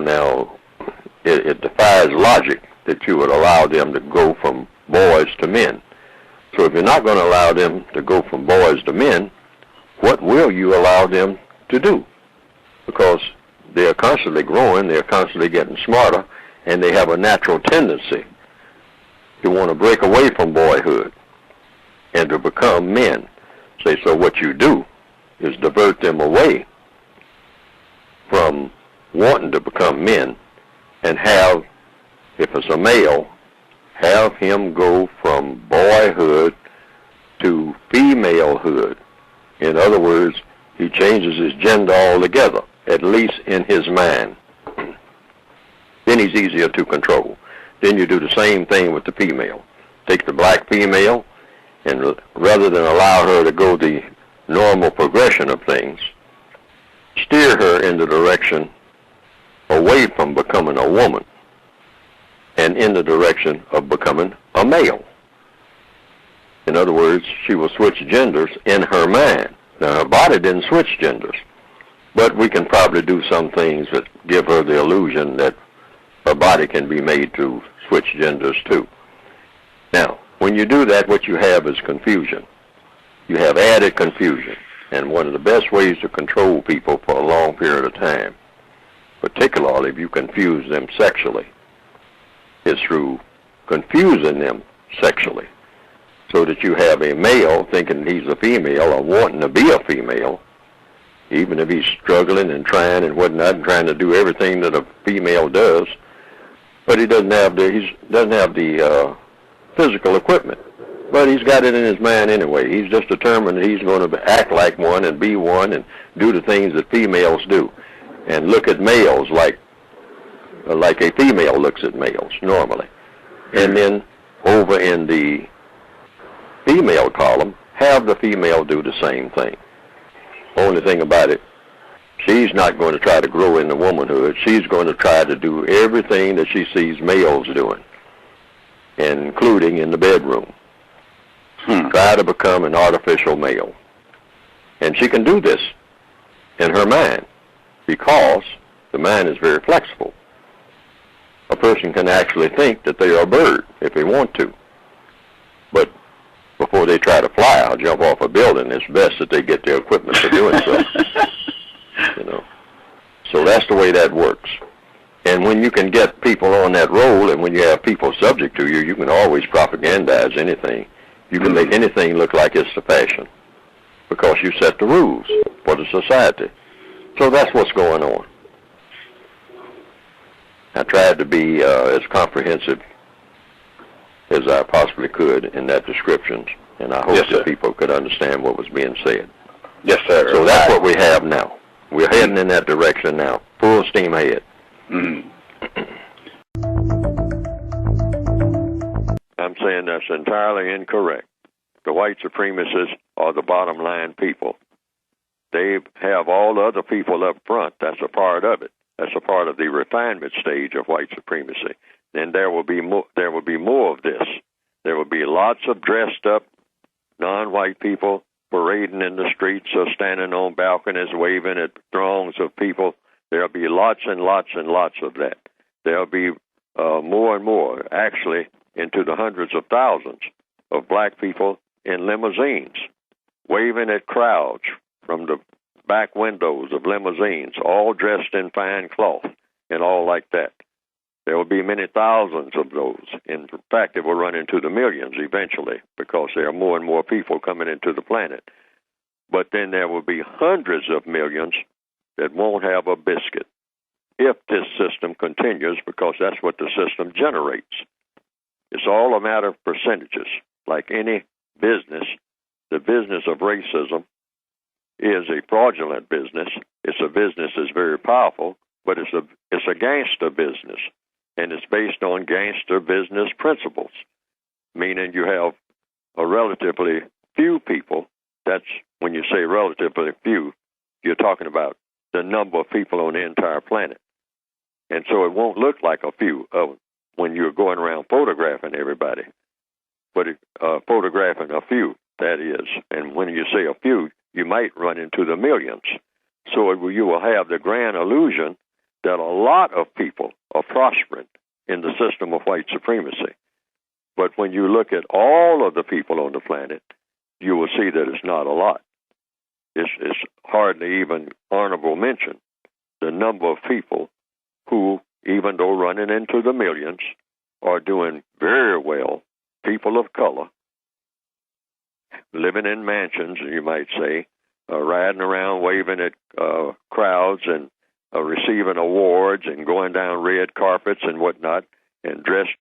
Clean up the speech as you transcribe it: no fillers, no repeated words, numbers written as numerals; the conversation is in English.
Now, it defies logic that you would allow them to go from boys to men. So if you're not going to allow them to go from boys to men, what will you allow them to do? Because they're constantly growing, they're constantly getting smarter, and they have a natural tendency to want to break away from boyhood and to become men. So what you do is divert them away from wanting to become men and have, if it's a male, have him go from boyhood to femalehood. In other words, he changes his gender altogether, at least in his mind. Then he's easier to control. Then you do the same thing with the female. Take the black female, and rather than allow her to go the normal progression of things, steer her in the direction away from becoming a woman and in the direction of becoming a male. In other words, she will switch genders in her mind. Now, her body didn't switch genders, but we can probably do some things that give her the illusion that her body can be made to switch genders too. Now, when you do that, what you have is confusion. You have added confusion. And one of the best ways to control people for a long period of time, particularly if you confuse them sexually, is through confusing them sexually, so that you have a male thinking he's a female or wanting to be a female, even if he's struggling and trying and whatnot and trying to do everything that a female does, but he doesn't have the physical equipment. But he's got it in his mind anyway. He's just determined that he's going to act like one and be one and do the things that females do, and look at males like a female looks at males normally. And then over in the female column, have the female do the same thing. Only thing about it, she's not going to try to grow into womanhood. She's going to try to do everything that she sees males doing, including in the bedroom. Try to become an artificial male. And she can do this in her mind because the mind is very flexible. A person can actually think that they are a bird if they want to. But before they try to fly or jump off a building, it's best that they get their equipment for doing so. So that's the way that works. And when you can get people on that role, and when you have people subject to you, you can always propagandize anything. You can make anything look like it's the fashion because you set the rules for the society. So that's what's going on. I tried to be as comprehensive as I possibly could in that description, and I hope that people could understand what was being said. Yes, sir. So that's what we have now. We're heading in that direction now, full steam ahead. I'm saying that's entirely incorrect. The white supremacists are the bottom line people. They have all the other people up front. That's a part of it. That's a part of the refinement stage of white supremacy. Then there will be more. There will be more of this. There will be lots of dressed up non-white people parading in the streets or standing on balconies, waving at throngs of people. There'll be lots and lots and lots of that. There'll be more and more, actually, into the hundreds of thousands of black people in limousines, waving at crowds from the back windows of limousines, all dressed in fine cloth and all like that. There will be many thousands of those. In fact, it will run into the millions eventually because there are more and more people coming into the planet. But then there will be hundreds of millions that won't have a biscuit if this system continues, because that's what the system generates. It's all a matter of percentages. Like any business, the business of racism is a fraudulent business. It's a business that's very powerful, but it's a gangster business, and it's based on gangster business principles, meaning you have a relatively few people. That's when you say relatively few, you're talking about the number of people on the entire planet. And so it won't look like a few when you're going around photographing everybody, but photographing a few, that is. And when you say a few, you might run into the millions. So you will have the grand illusion that a lot of people are prospering in the system of white supremacy. But when you look at all of the people on the planet, you will see that it's not a lot. It's hardly even honorable mention the number of people who, even though running into the millions, are doing very well, people of color, living in mansions, you might say, riding around waving at crowds and receiving awards and going down red carpets and whatnot, and dressed